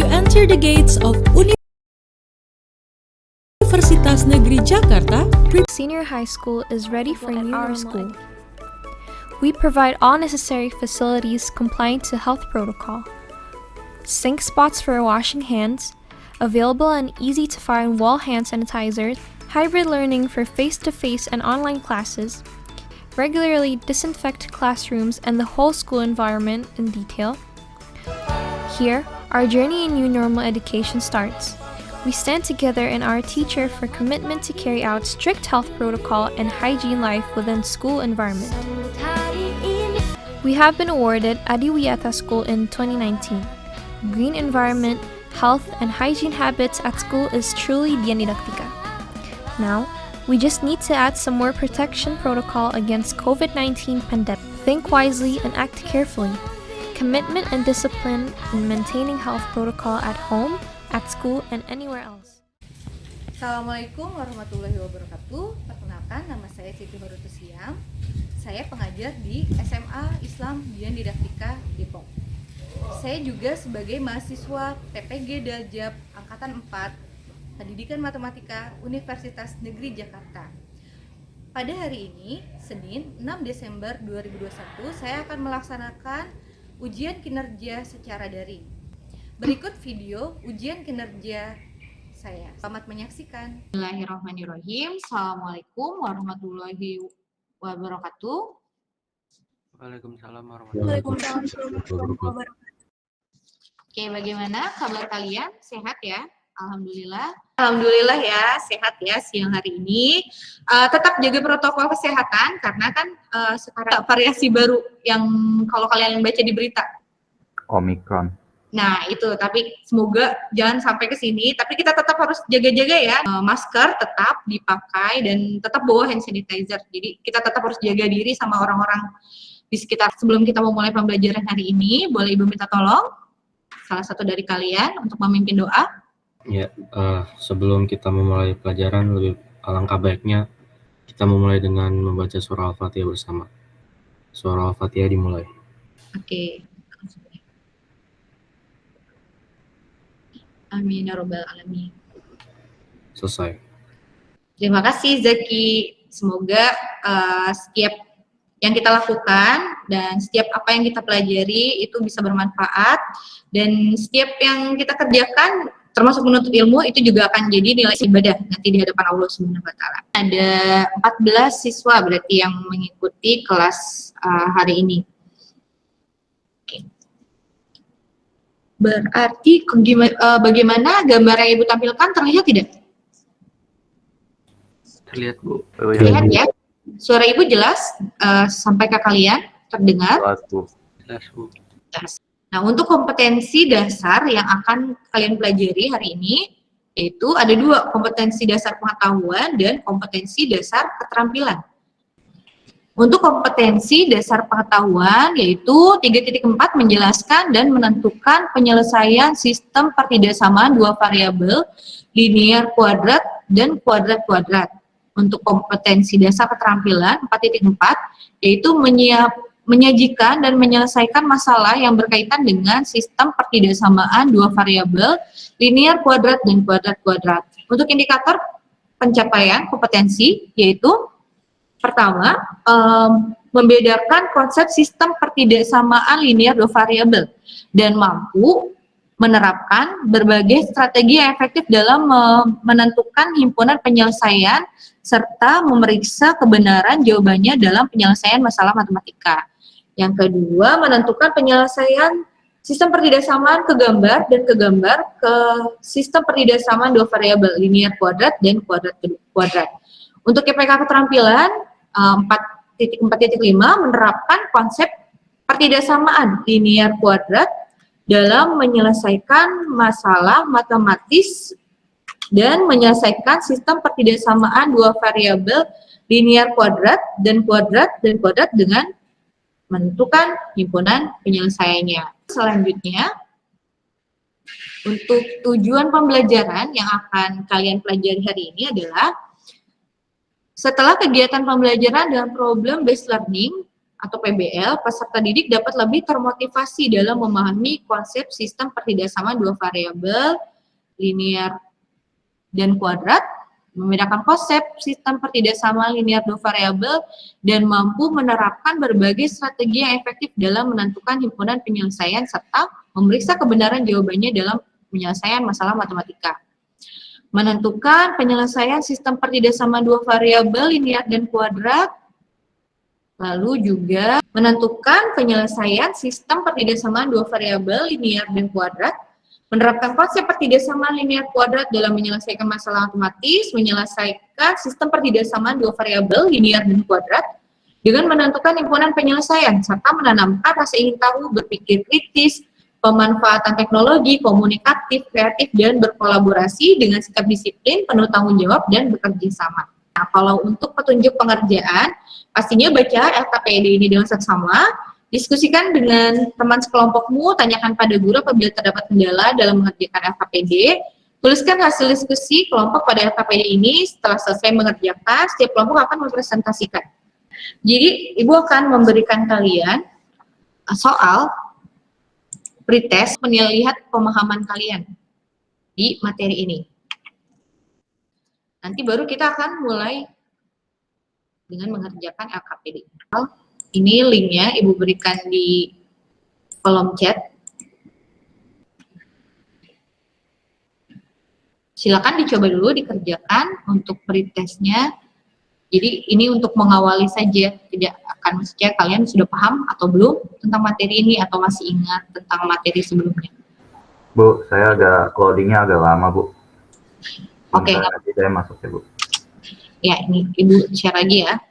you enter the gates of Universitas Negeri Jakarta, Senior high school is ready for new normal school. We provide all necessary facilities compliant to health protocol. Sink spots for washing hands, available and easy to find wall hand sanitizers, hybrid learning for face-to-face and online classes, regularly disinfect classrooms and the whole school environment in detail. Here, our journey in new normal education starts. We stand together in our teacher for commitment to carry out strict health protocol and hygiene life within school environment. We have been awarded Adiwiyata School in 2019. Green environment, health, and hygiene habits at school is truly Dian Didaktika. Now, we just need to add some more protection protocol against COVID-19 pandemic. Think wisely and act carefully. Commitment and discipline in maintaining health protocol at home, at school, and anywhere else. Assalamualaikum warahmatullahi wabarakatuh. Perkenalkan, nama saya Siti Horutus Siam. Saya pengajar di SMA Islam Dian Didaktika Depok. Saya juga sebagai mahasiswa PPG Daljab Angkatan 4 Pendidikan Matematika Universitas Negeri Jakarta. Pada hari ini, Senin 6 Desember 2021, saya akan melaksanakan ujian kinerja secara daring. Berikut video ujian kinerja saya. Selamat menyaksikan. Bismillahirrahmanirrahim. Assalamualaikum warahmatullahi wabarakatuh. Waalaikumsalam warahmatullahi wabarakatuh. Oke, bagaimana kabar kalian? Sehat ya? Alhamdulillah. Alhamdulillah ya, sehat ya siang hari ini. Tetap jaga protokol kesehatan karena kan sekarang variasi baru yang kalau kalian baca di berita. Omikron. Nah itu, tapi semoga jangan sampai ke sini. Tapi kita tetap harus jaga-jaga ya. Masker tetap dipakai dan tetap bawa hand sanitizer. Jadi kita tetap harus jaga diri sama orang-orang di sekitar. Sebelum kita memulai pembelajaran hari ini, boleh Ibu minta tolong salah satu dari kalian untuk memimpin doa. Ya, sebelum kita memulai pelajaran, lebih alangkah baiknya kita memulai dengan membaca surah Al-Fatihah bersama. Surah Al-Fatihah dimulai. Oke. Amin ya robbal alamin. Selesai. Terima kasih Zaki. Semoga setiap yang kita lakukan dan setiap apa yang kita pelajari itu bisa bermanfaat, dan setiap yang kita kerjakan termasuk menuntut ilmu itu juga akan jadi nilai ibadah nanti di hadapan Allah Subhanahu wa taala. Ada 14 siswa berarti yang mengikuti kelas hari ini. Oke. Berarti bagaimana gambar yang Ibu tampilkan, terlihat tidak? Terlihat, Bu. Terlihat ya? Suara Ibu jelas sampai ke kalian? Terdengar? Jelas, Bu. Nah, untuk kompetensi dasar yang akan kalian pelajari hari ini, yaitu ada dua, kompetensi dasar pengetahuan dan kompetensi dasar keterampilan. Untuk kompetensi dasar pengetahuan, yaitu 3.4 menjelaskan dan menentukan penyelesaian sistem pertidaksamaan dua variabel, linear kuadrat dan kuadrat-kuadrat. Untuk kompetensi dasar keterampilan 4.4, yaitu menyajikan dan menyelesaikan masalah yang berkaitan dengan sistem pertidaksamaan dua variabel, linear kuadrat dan kuadrat-kuadrat. Untuk indikator pencapaian kompetensi, yaitu pertama, membedakan konsep sistem pertidaksamaan linear dua variabel dan mampu menerapkan berbagai strategi yang efektif dalam menentukan himpunan penyelesaian serta memeriksa kebenaran jawabannya dalam penyelesaian masalah matematika. Yang kedua, menentukan penyelesaian sistem pertidaksamaan ke gambar dan ke gambar ke sistem pertidaksamaan dua variabel, linear kuadrat dan kuadrat-kuadrat. Untuk IPK keterampilan 4.5 menerapkan konsep pertidaksamaan linear kuadrat dalam menyelesaikan masalah matematis dan menyelesaikan sistem pertidaksamaan dua variabel linear kuadrat dan kuadrat dengan menentukan himpunan penyelesaiannya. Selanjutnya, untuk tujuan pembelajaran yang akan kalian pelajari hari ini adalah setelah kegiatan pembelajaran dengan problem based learning, atau PBL, peserta didik dapat lebih termotivasi dalam memahami konsep sistem pertidaksamaan dua variabel, linear dan kuadrat, membedakan konsep sistem pertidaksamaan linear dua variabel, dan mampu menerapkan berbagai strategi yang efektif dalam menentukan himpunan penyelesaian serta memeriksa kebenaran jawabannya dalam penyelesaian masalah matematika. Menentukan penyelesaian sistem pertidaksamaan dua variabel linear dan kuadrat, lalu juga menentukan penyelesaian sistem pertidaksamaan dua variabel linear dan kuadrat, menerapkan konsep pertidaksamaan linear kuadrat dalam menyelesaikan masalah matematis, menyelesaikan sistem pertidaksamaan dua variabel linear dan kuadrat dengan menentukan himpunan penyelesaian serta menanamkan rasa ingin tahu, berpikir kritis, pemanfaatan teknologi, komunikatif, kreatif, dan berkolaborasi dengan sikap disiplin, penuh tanggung jawab, dan bekerja sama. Nah, kalau untuk petunjuk pengerjaan, pastinya baca LKPD ini dengan seksama, diskusikan dengan teman sekelompokmu, tanyakan pada guru apabila terdapat kendala dalam mengerjakan LKPD, tuliskan hasil diskusi kelompok pada LKPD ini. Setelah selesai mengerjakan, setiap kelompok akan mempresentasikan. Jadi, Ibu akan memberikan kalian soal pretest melihat pemahaman kalian di materi ini. Nanti baru kita akan mulai dengan mengerjakan LKPD. Ini linknya Ibu berikan di kolom chat. Silakan dicoba dulu dikerjakan untuk pretestnya. Jadi ini untuk mengawali saja, tidak akan mesti kalian sudah paham atau belum tentang materi ini atau masih ingat tentang materi sebelumnya. Bu, saya loadingnya agak lama, Bu. Oke. Nanti saya masuk ya, Bu. Ya, ini Ibu share lagi ya.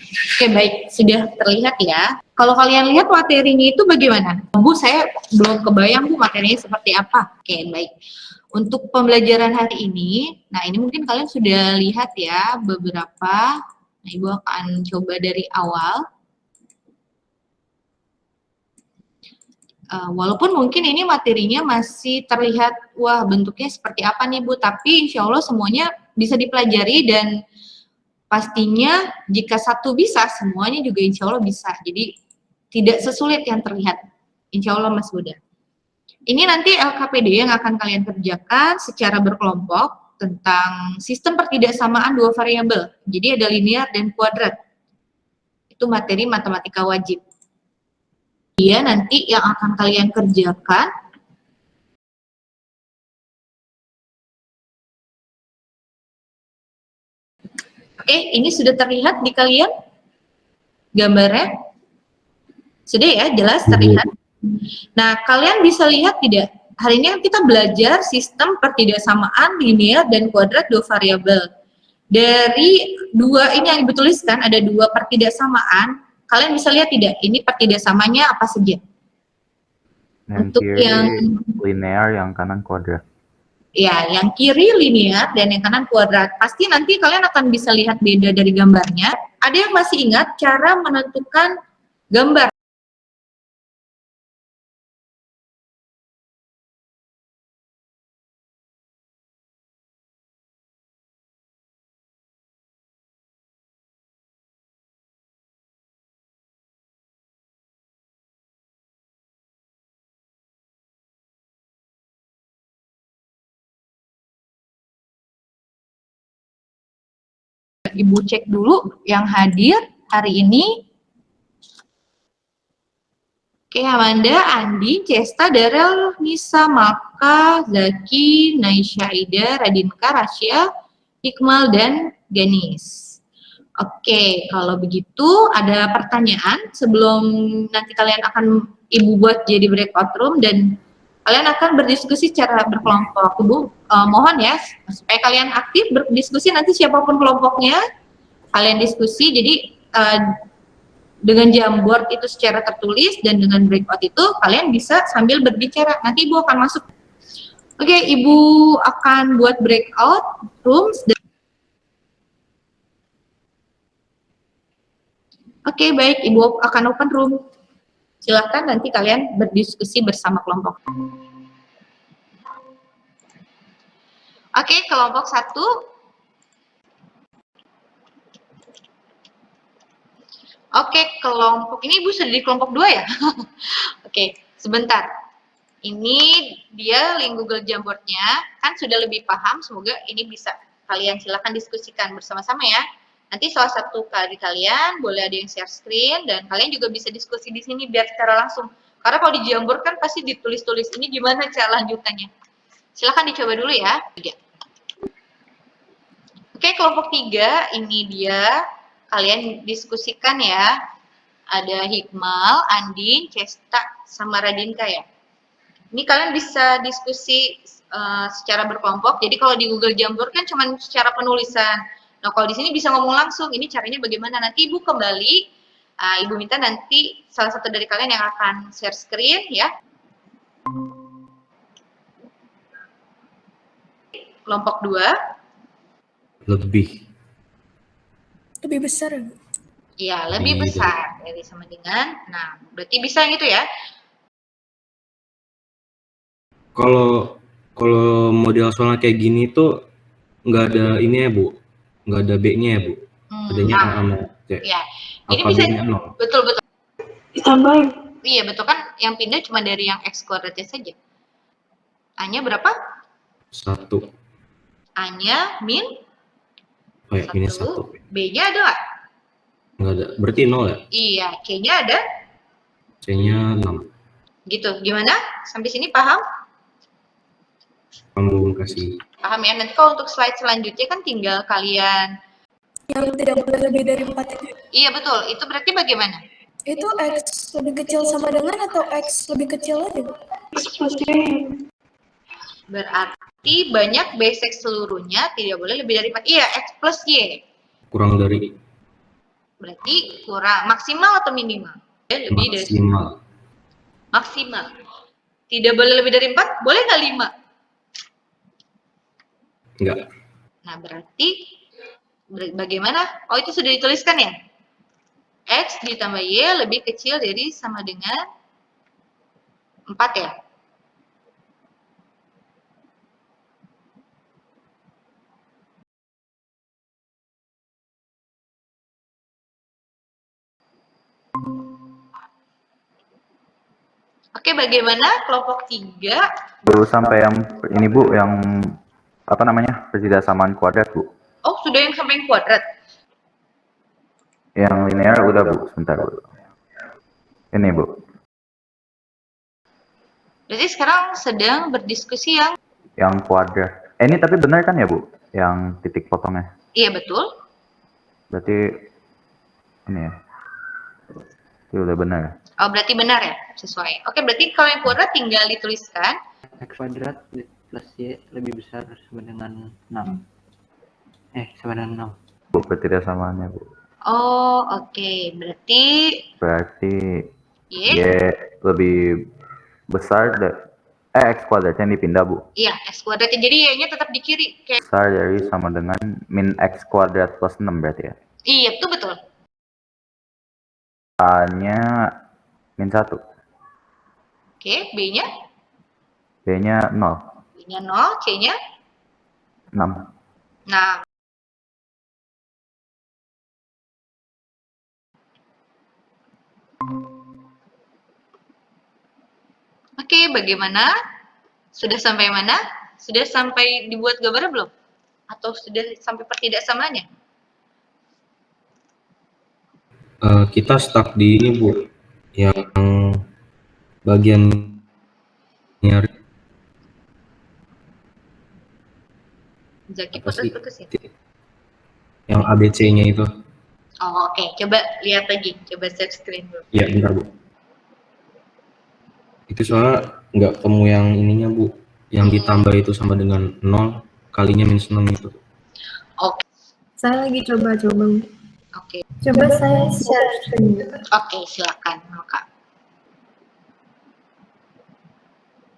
Oke, baik. Sudah terlihat ya. Kalau kalian lihat materinya itu bagaimana? Bu, saya belum kebayang, Bu, materinya seperti apa. Oke, baik. Untuk pembelajaran hari ini, nah ini mungkin kalian sudah lihat ya beberapa. Nah, Ibu akan coba dari awal. Walaupun mungkin ini materinya masih terlihat, wah bentuknya seperti apa nih, Bu, tapi insya Allah semuanya bisa dipelajari dan pastinya jika satu bisa, semuanya juga insya Allah bisa. Jadi tidak sesulit yang terlihat. Insya Allah Mas Buda. Ini nanti LKPD yang akan kalian kerjakan secara berkelompok tentang sistem pertidaksamaan dua variabel. Jadi ada linear dan kuadrat. Itu materi matematika wajib. Iya, nanti yang akan kalian kerjakan ini sudah terlihat di kalian gambarnya? Sudah ya, jelas terlihat. Nah, kalian bisa lihat tidak? Hari ini kita belajar sistem pertidaksamaan linear dan kuadrat dua variabel. Dari dua ini yang dituliskan, ada dua pertidaksamaan. Kalian bisa lihat tidak? Ini pertidaksamanya apa saja? Yang Untuk kiri yang linear, yang kanan kuadrat. ya, yang kiri linear dan yang kanan kuadrat. Pasti nanti kalian akan bisa lihat beda dari gambarnya. Ada yang masih ingat cara menentukan gambar? Ibu cek dulu yang hadir hari ini. Oke, Amanda, Andi, Cesta, Darel, Nisa, Malka, Zaki, Naisha, Ida, Radinka, Rasya, Hikmal, dan Ganis. Oke, kalau begitu ada pertanyaan sebelum nanti kalian akan Ibu buat jadi breakout room dan kalian akan berdiskusi secara berkelompok. Ibu mohon ya supaya kalian aktif berdiskusi, nanti siapapun kelompoknya kalian diskusi. Jadi dengan Jamboard itu secara tertulis dan dengan breakout itu kalian bisa sambil berbicara. Nanti Ibu akan masuk. Oke, Ibu akan buat breakout rooms. Oke, baik, Ibu akan open room. Silakan nanti kalian berdiskusi bersama kelompok. Oke, kelompok 1. Oke, kelompok ini Ibu sudah di kelompok 2 ya? Oke, sebentar. Ini dia link Google Jamboard-nya, kan sudah lebih paham, semoga ini bisa kalian silakan diskusikan bersama-sama ya. Nanti salah satu dari kalian boleh ada yang share screen dan kalian juga bisa diskusi di sini biar secara langsung. Karena kalau di Jamboard kan pasti ditulis-tulis ini gimana cara lanjutannya. Silakan dicoba dulu ya. Oke, kelompok 3 ini dia kalian diskusikan ya. Ada Hikmal, Andin, Cesta, sama Radinka ya. Ini kalian bisa diskusi secara berkelompok. Jadi kalau di Google Jamboard kan cuma secara penulisan. Nah, kalau di sini bisa ngomong langsung. Ini caranya bagaimana? Nanti Ibu kembali. Ibu minta nanti salah satu dari kalian yang akan share screen ya. Kelompok 2. Lebih besar ya, Bu? Iya, lebih besar. Jadi sama dengan, nah berarti bisa yang itu ya. Kalau model soalnya kayak gini tuh nggak ada ini ya Bu, nggak ada B-nya ya Bu, adanya A sama C. Ya, ini Apa bisa B-nya 0? betul. Ditambahin. Iya betul kan, yang pindah cuma dari yang X kuadratnya saja. A-nya berapa? 1. A-nya min Oh ya, minus 1. B-nya ada nggak? Nggak ada, berarti 0 ya? Iya, C-nya ada. C-nya 6. Gitu, gimana? Sampai sini paham? Kamu kasih. Paham ya? Nanti kalau untuk slide selanjutnya kan tinggal kalian. Yang tidak boleh lebih dari 4 itu. Iya betul, itu berarti bagaimana? Itu X lebih kecil sama dengan atau X lebih kecil aja, Bu? X plus Y. Berarti banyak basic seluruhnya tidak boleh lebih dari 4. Iya, X plus Y. Kurang dari. Berarti kurang maksimal atau minimal? Ya, lebih Maksimal. dari maksimal. Tidak boleh lebih dari 4, boleh nggak 5? Enggak. Nah, berarti bagaimana? Oh, itu sudah dituliskan ya? X ditambah Y lebih kecil dari sama dengan 4 ya? Oke, bagaimana kelompok 3? Dulu sampai yang ini Bu, yang apa namanya, persidasamaan kuadrat Bu. Oh, sudah yang sampai yang kuadrat? Yang linear udah Bu, sebentar Bu. Ini Bu. Berarti sekarang sedang berdiskusi yang kuadrat. Ini tapi benar kan ya Bu? Yang titik potongnya. iya betul. Berarti ini ya. Itu udah benar. Oh, berarti benar ya? Sesuai. Oke, berarti kalau yang kuadrat tinggal dituliskan. X kuadrat plus Y lebih besar sama dengan 6. Sama dengan 6. Bu, persidasamaannya Bu. Oh, oke. Berarti Y lebih besar X kuadratnya dipindah Bu. Iya, X kuadratnya. Jadi Y-nya tetap di kiri. Besar dari sama dengan min X kuadrat plus 6 berarti ya. Iya, itu betul. A-nya min 1. Oke, B-nya? B-nya 0. B-nya 0, C-nya? 6. Nah. Oke, bagaimana? Sudah sampai mana? Sudah sampai dibuat gambarnya belum? Atau sudah sampai pertidaksamaannya? Kita stuck di ini Bu, yang bagian nyari Zaki apa sih? putus ya? Yang ABC-nya itu. Oh, oke. Coba lihat lagi. Coba share screen dulu. Iya, bentar Bu. Itu soalnya nggak ketemu yang ininya Bu, yang ditambah itu sama dengan 0 kalinya minus 6 itu. Oke. Saya lagi coba. Oke. Coba saya share screen. Oke, silakan, Kak.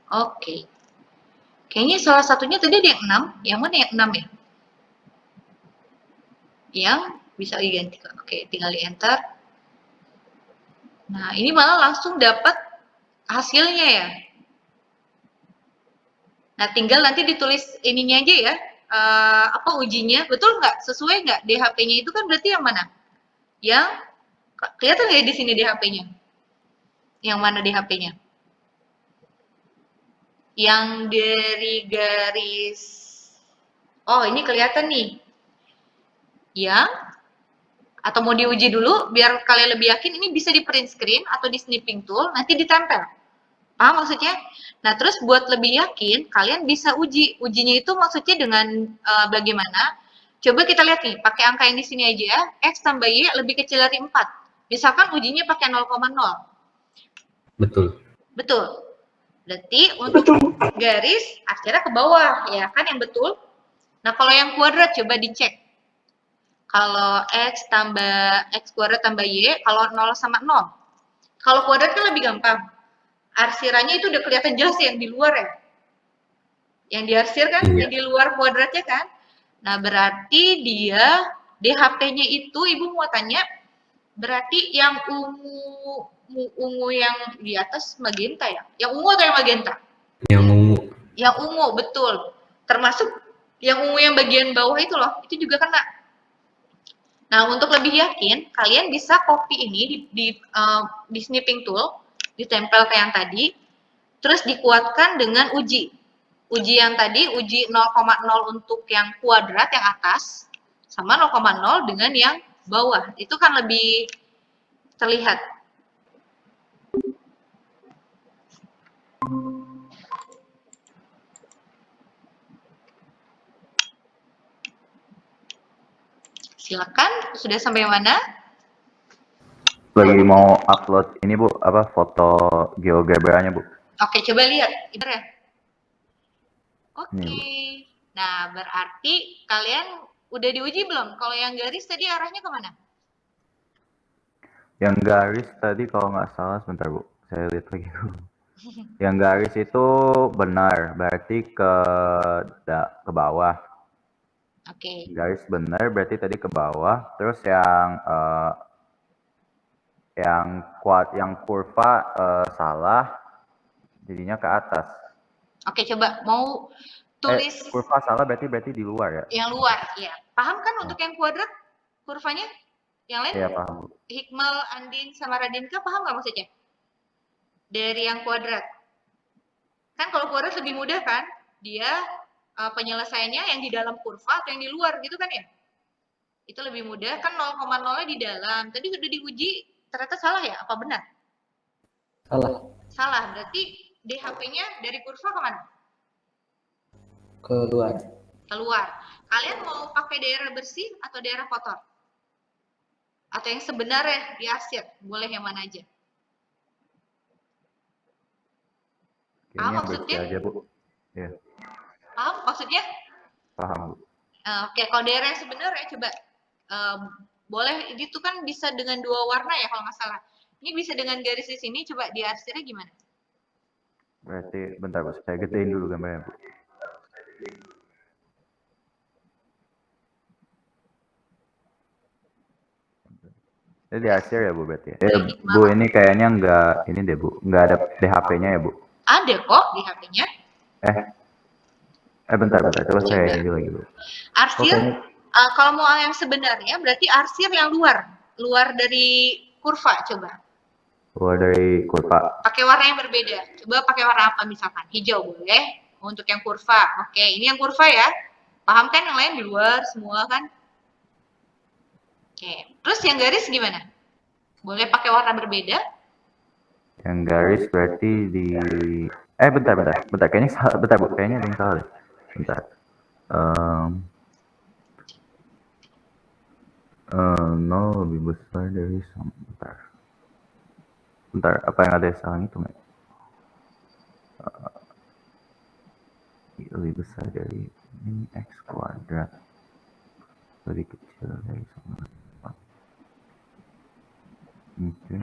Oke. Kayaknya salah satunya tadi ada yang 6. Yang mana yang 6 ya? Yang bisa diganti. Oke, tinggal di enter. Nah, ini malah langsung dapat hasilnya ya. Nah, tinggal nanti ditulis ininya aja ya. Apa ujinya? Betul nggak? Sesuai nggak? DHP-nya itu kan berarti yang mana? Yang kelihatan nggak di sini DHP-nya? Yang mana DHP-nya? Yang dari garis. Oh, ini kelihatan nih. Yang atau mau diuji dulu biar kalian lebih yakin, ini bisa di print screen atau di snipping tool nanti ditempel. Paham maksudnya? Nah, terus buat lebih yakin kalian bisa uji. Ujinya itu maksudnya dengan bagaimana? Coba kita lihat nih, pakai angka yang di sini aja ya. X tambah Y lebih kecil dari 4. Misalkan ujinya pakai 0,0. Betul. Betul. Berarti untuk garis akhirnya ke bawah, ya kan yang betul? Nah, kalau yang kuadrat coba dicek. Kalau X tambah X kuadrat tambah Y, kalau 0 sama 0. Kalau kuadrat kan lebih gampang. Arsiranya itu udah kelihatan jelas ya, yang di luar ya. Yang diarsir kan, Iya. yang di luar kuadratnya kan. Nah, berarti dia DHP-nya itu, Ibu mau tanya, berarti yang ungu yang di atas magenta ya? Yang ungu atau yang magenta? Yang ungu. Yang ungu, betul. Termasuk yang ungu yang bagian bawah itu loh, itu juga kena. Nah, untuk lebih yakin, kalian bisa copy ini di snipping tool, ditempel ke yang tadi, terus dikuatkan dengan uji. Uji yang tadi, uji 0,0 untuk yang kuadrat yang atas, sama 0,0 dengan yang bawah. Itu kan lebih terlihat. Silakan, sudah sampai mana? Lagi mau upload ini Bu, apa foto GeoGebra-nya Bu. Oke, coba lihat. Ibar ya. Oke. Nih, Nah, berarti kalian udah diuji belum? Kalau yang garis tadi arahnya kemana? Yang garis tadi kalau nggak salah, sebentar Bu, saya lihat lagi dulu. Yang garis itu benar, berarti ke bawah. Oke. Garis benar, berarti tadi ke bawah. Terus yang kurva salah, jadinya ke atas. Oke, coba mau tulis Kurva salah berarti di luar ya? yang luar, ya. Paham kan untuk yang kuadrat kurvanya? Yang lain? Iya paham Bu. Hikmal, Andin, sama Radinka paham nggak maksudnya? Dari yang kuadrat. Kan kalau kuadrat lebih mudah kan? Dia penyelesaiannya yang di dalam kurva atau yang di luar gitu kan ya? Itu lebih mudah kan 0,0-nya di dalam. Tadi udah diuji, ternyata salah ya? Apa benar? Salah. Salah, berarti DHP-nya dari kurva kemana? Keluar. Keluar. Kalian mau pakai daerah bersih atau daerah kotor? Atau yang sebenarnya diarsir? Boleh yang mana aja? Paham Kayaknya bersih maksudnya? aja Bu. Iya, Paham maksudnya? paham Bu. Oke, kalau daerah yang sebenarnya coba boleh, itu kan bisa dengan 2 warna ya kalau nggak salah. Ini bisa dengan garis di sini, coba diarsirnya gimana? Berarti bentar Bu, saya gedein dulu gambarnya Bu. Ini diarsir ya Bu berarti ya? Bu ini kayaknya nggak ini deh Bu, nggak ada DHP-nya ya Bu? Ada kok di HP-nya. Bentar, coba saya ini lagi Bu. Arsir, kayaknya- kalau mau yang sebenarnya berarti arsir yang luar dari kurva coba. Keluar dari kurva. Pakai warna yang berbeda. Coba pakai warna apa misalkan? Hijau boleh. Untuk yang kurva. Oke, ini yang kurva ya. Paham kan yang lain di luar semua kan? Oke. Terus yang garis gimana? Boleh pakai warna berbeda? Yang garis berarti di bentar. Kayaknya salah. Bentar Bu, kayaknya ada yang salah deh. Bentar. No lebih besar dari sama. Bentar, apa yang ada salah itu nggak? Lebih besar dari ini X kuadrat lebih kecil dari sama. Oke,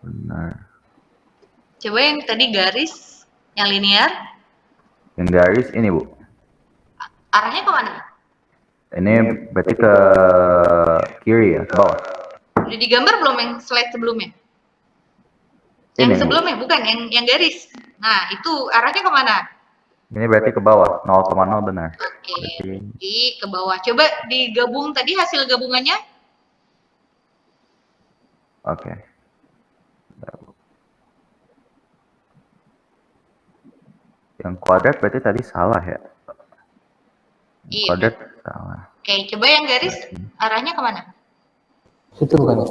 benar. Coba yang tadi garis, yang linear, Yang garis ini, Bu. arahnya kemana? Ini berarti ke kiri ya, ke bawah. Udah digambar belum yang slide sebelumnya? Ini, Yang Bu. sebelumnya, bukan, yang garis. Nah, itu arahnya kemana? Ini berarti ke bawah, 0,0 benar. Oke, Berarti berarti ke bawah. Coba digabung tadi hasil gabungannya. oke. Yang kuadrat berarti tadi salah ya? Iya. Kuadrat salah. Oke, coba yang garis, arahnya kemana? Itu bukan ya?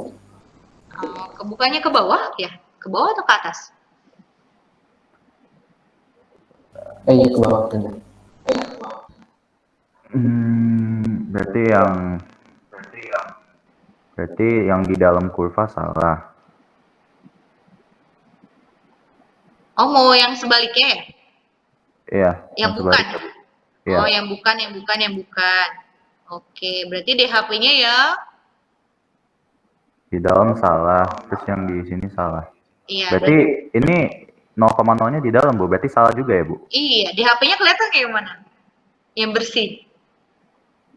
Bukannya ke bawah ya? Ke bawah atau ke atas? Iya ke bawah tadi. Berarti yang di dalam kurva salah. Oh, mau yang sebaliknya ya? Iya. Yang bukan. sebaliknya, Bu. Iya. Oh, yang bukan. Oke, berarti DHP-nya ya? Di dalam salah, terus yang di sini salah. Iya. Berarti ini 0,0-nya di dalam, Bu. Berarti salah juga ya, Bu? Iya, DHP-nya kelihatan kayak mana? Yang bersih.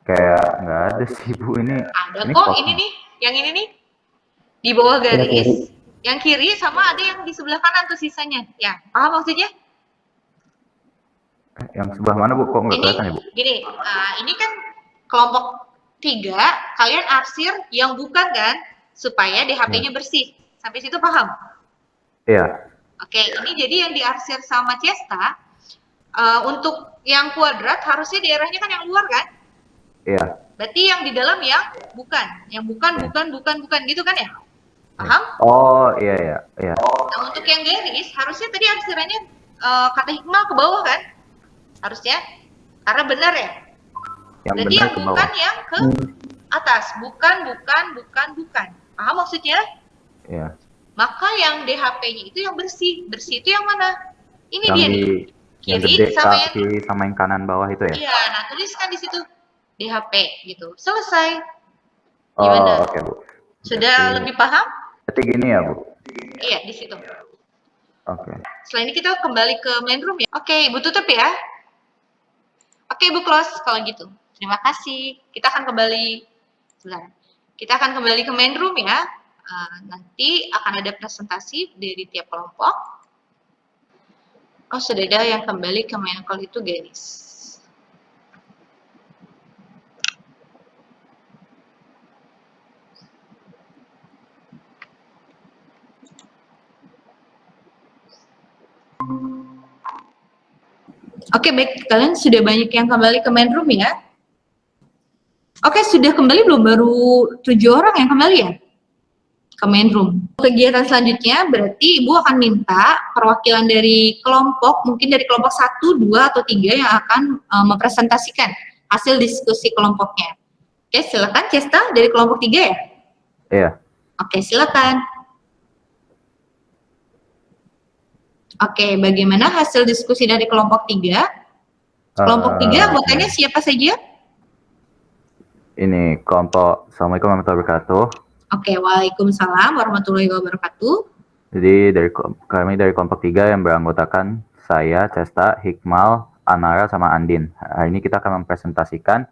Kayak nggak ada sih, Bu. Ini Ada kok, kosong. ini nih. Yang ini nih. Di bawah Kiri. garis. Yang kiri sama ada yang di sebelah kanan tuh sisanya. Ya, paham maksudnya? Yang sebelah mana, Bu? Kok nggak Ini, kelihatan ya, Bu? gini, ini kan kelompok 3, kalian arsir yang bukan kan? Supaya DHP-nya bersih. Sampai situ paham? Iya. Oke, ini jadi yang diarsir sama Cesta, untuk yang kuadrat harusnya daerahnya kan yang luar kan? Iya. Berarti yang di dalam yang bukan. Yang bukan gitu kan ya? Paham? Oh, iya. Nah, untuk yang garis, harusnya tadi arsirannya kata hikmah ke bawah kan? Harusnya. Karena benar ya? Yang Berarti benar yang ke bukan bawah. yang ke atas. Bukan. Paham maksudnya? Iya. Maka yang DHP-nya itu yang bersih. Bersih itu yang mana? Ini Yang dia di nih. yang Kiri gede sama yang kiri sama yang kanan bawah itu ya? iya, nah tuliskan di situ DHP gitu. Selesai. Oh, Gimana? oke, Bu. Sudah lebih paham? Berarti gini ya, Bu? Iya, di situ. Oke. Setelah ini kita kembali ke main room ya. Oke, Ibu tutup ya. Oke, Ibu close kalau gitu. Terima kasih. Kita akan kembali sebentar. Kita akan kembali ke main room ya. Nanti akan ada presentasi dari tiap kelompok. Oh, sudah ada yang kembali ke main call itu Genis. Oke, baik. Kalian sudah banyak yang kembali ke main room ya? Oke, sudah kembali belum? Baru 7 orang yang kembali ya? Ke main room. Kegiatan selanjutnya berarti Ibu akan minta perwakilan dari kelompok, mungkin dari kelompok 1, 2, atau 3 yang akan mempresentasikan hasil diskusi kelompoknya. Oke, silakan Cesta dari kelompok 3 ya? Iya. Oke, silakan. Oke, bagaimana hasil diskusi dari kelompok 3? Kelompok 3 anggotanya siapa saja? Ini kelompok, Assalamualaikum warahmatullahi wabarakatuh. Oke, waalaikumsalam warahmatullahi wabarakatuh. Jadi kami dari kelompok 3 yang beranggotakan saya, Cesta, Hikmal, Anara, sama Andin. Hari ini kita akan mempresentasikan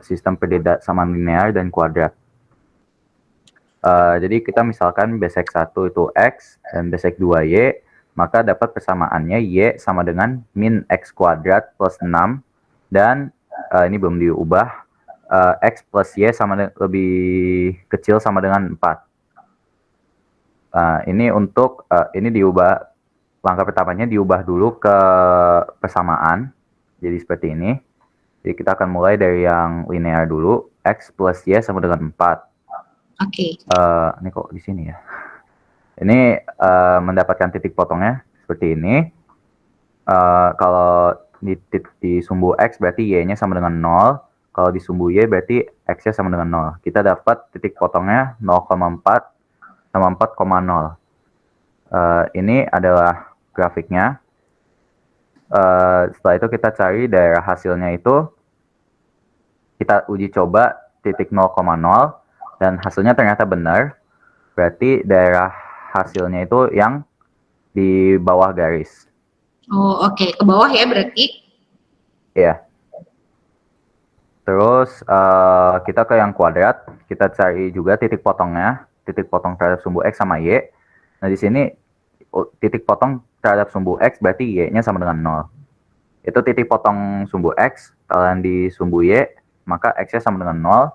sistem persamaan linear dan kuadrat. Jadi kita misalkan basic 1 itu X dan basic 2 Y, maka dapat persamaannya Y sama dengan min X kuadrat plus 6, dan ini belum diubah, X plus Y lebih kecil sama dengan 4. Ini untuk, ini diubah, langkah pertamanya diubah dulu ke persamaan, jadi seperti ini. Jadi kita akan mulai dari yang linear dulu, X plus Y sama dengan 4. Oke. Ini kok di sini ya. Ini mendapatkan titik potongnya seperti ini. Kalau di sumbu X berarti Y-nya sama dengan 0. Kalau di sumbu Y berarti X-nya sama dengan 0. Kita dapat titik potongnya 0,4 sama 4,0. Ini adalah grafiknya. Setelah itu kita cari daerah hasilnya itu. Kita uji coba titik 0,0. Dan hasilnya ternyata benar. berarti daerah hasilnya itu yang di bawah garis. Oh, oke. Ke bawah ya berarti. Ya. Terus kita ke yang kuadrat, kita cari juga titik potongnya, titik potong terhadap sumbu X sama Y. Nah, di sini titik potong terhadap sumbu X berarti Y-nya sama dengan 0. Itu titik potong sumbu X, kalian di sumbu Y, maka X-nya sama dengan 0.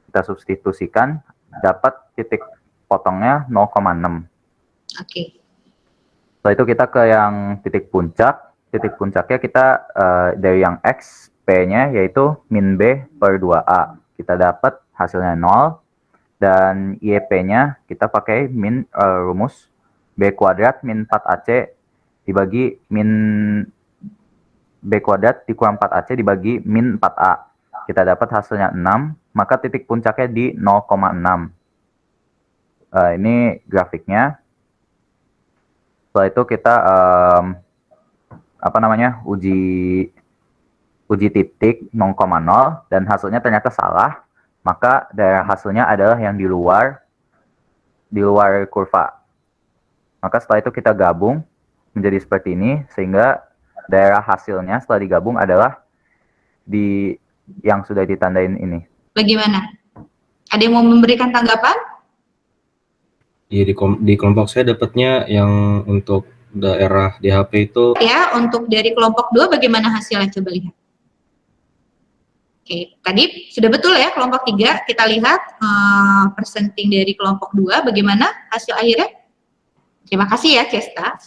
Kita substitusikan, dapat titik potongnya 0,6. Oke. Setelah itu kita ke yang titik puncak. Titik puncaknya kita dari yang X, P-nya yaitu min B per 2A. Kita dapat hasilnya 0. Dan YP-nya kita pakai min rumus B kuadrat min 4AC dibagi min B kuadrat dikurang 4AC dibagi min 4A. Kita dapat hasilnya 6, maka titik puncaknya di 0,6. Ini grafiknya. Setelah itu kita uji titik 0,0 dan hasilnya ternyata salah, maka daerah hasilnya adalah yang di luar kurva. Maka setelah itu kita gabung menjadi seperti ini, sehingga daerah hasilnya setelah digabung adalah di yang sudah ditandain ini. Bagaimana? Ada yang mau memberikan tanggapan? Iya, di kelompok saya dapatnya yang untuk daerah DHP itu. Ya, untuk dari kelompok 2 bagaimana hasilnya? Coba lihat. Oke, tadi sudah betul ya kelompok 3. Kita lihat persenting dari kelompok 2 bagaimana hasil akhirnya. Terima kasih ya Cesta.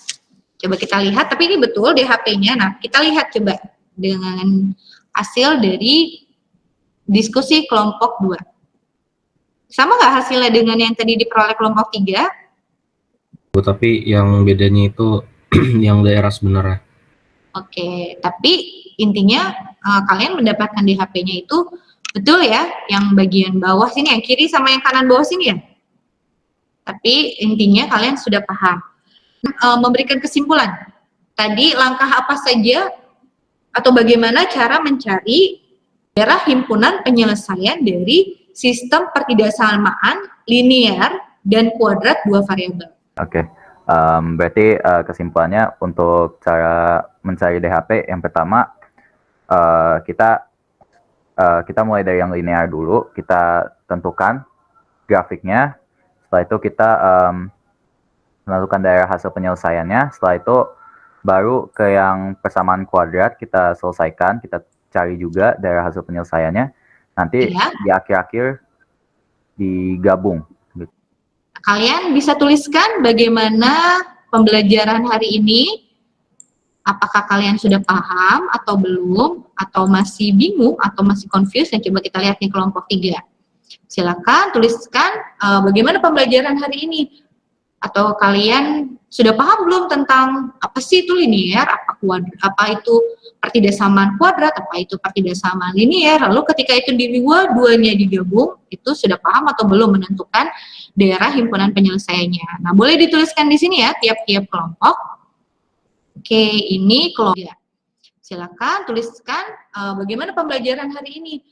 Coba kita lihat, tapi ini betul DHP-nya. Nah, kita lihat coba dengan hasil dari diskusi kelompok 2. Sama nggak hasilnya dengan yang tadi diperoleh kelompok 3? Tapi yang bedanya itu yang daerah sebenarnya. Oke, tapi intinya kalian mendapatkan DHP-nya itu betul ya, yang bagian bawah sini, yang kiri sama yang kanan bawah sini ya. Tapi intinya kalian sudah paham. Memberikan kesimpulan. Tadi langkah apa saja atau bagaimana cara mencari daerah himpunan penyelesaian dari sistem pertidaksamaan linear dan kuadrat dua variabel. Oke. Berarti kesimpulannya untuk cara mencari DHP yang pertama kita mulai dari yang linear dulu, kita tentukan grafiknya. Setelah itu kita menentukan daerah hasil penyelesaiannya. Setelah itu baru ke yang persamaan kuadrat kita selesaikan, kita cari juga daerah hasil penyelesaiannya. Nanti di akhir-akhir digabung. Kalian bisa tuliskan bagaimana pembelajaran hari ini. Apakah kalian sudah paham atau belum, atau masih bingung, atau masih confused? Yang coba kita lihat nih kelompok 3. Silakan tuliskan bagaimana pembelajaran hari ini. Atau kalian sudah paham belum tentang apa sih itu linear, apa itu pertidaksamaan kuadrat, apa itu pertidaksamaan linear. Lalu ketika itu dua-duanya digabung, itu sudah paham atau belum menentukan daerah himpunan penyelesaiannya. Nah, boleh dituliskan di sini ya tiap-tiap kelompok. Oke, ini kelompok. Silakan tuliskan bagaimana pembelajaran hari ini.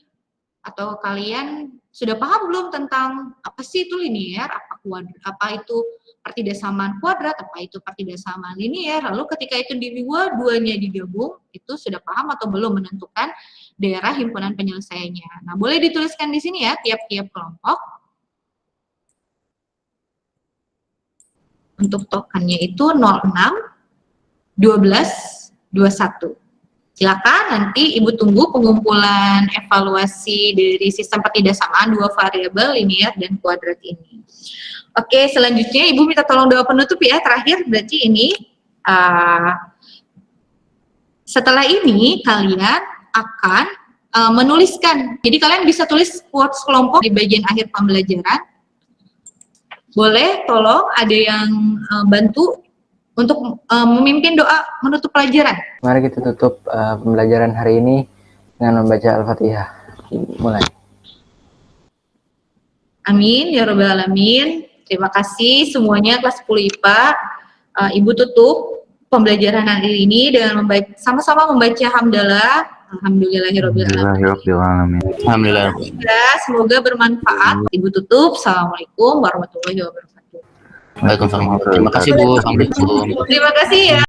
Atau kalian sudah paham belum tentang apa sih itu linear, apa itu pertidaksamaan kuadrat, apa itu pertidaksamaan linear. Lalu ketika itu dua-duanya digabung, itu sudah paham atau belum menentukan daerah himpunan penyelesaiannya. Nah, boleh dituliskan di sini ya tiap-tiap kelompok. Untuk tokennya itu 06, 12, 21. Silakan nanti Ibu tunggu pengumpulan evaluasi dari sistem pertidaksamaan dua variabel linear dan kuadrat ini. Oke, selanjutnya Ibu minta tolong doa penutup ya, terakhir berarti ini. Setelah ini kalian akan menuliskan, jadi kalian bisa tulis quotes kelompok di bagian akhir pembelajaran. Boleh tolong ada yang bantu untuk memimpin doa menutup pelajaran. Mari kita tutup pembelajaran hari ini dengan membaca Al-Fatihah. Mulai. Amin, ya Rabbal Alamin. Terima kasih semuanya kelas 10 IPA. Ibu tutup pembelajaran hari ini dengan sama-sama membaca hamdalah Alhamdulillahirabbil alamin. Alhamdulillah. Ya, semoga bermanfaat. Ibu tutup. Assalamualaikum warahmatullahi wabarakatuh. Waalaikumsalam. Terima kasih Bu. Assalamualaikum. Terima kasih ya.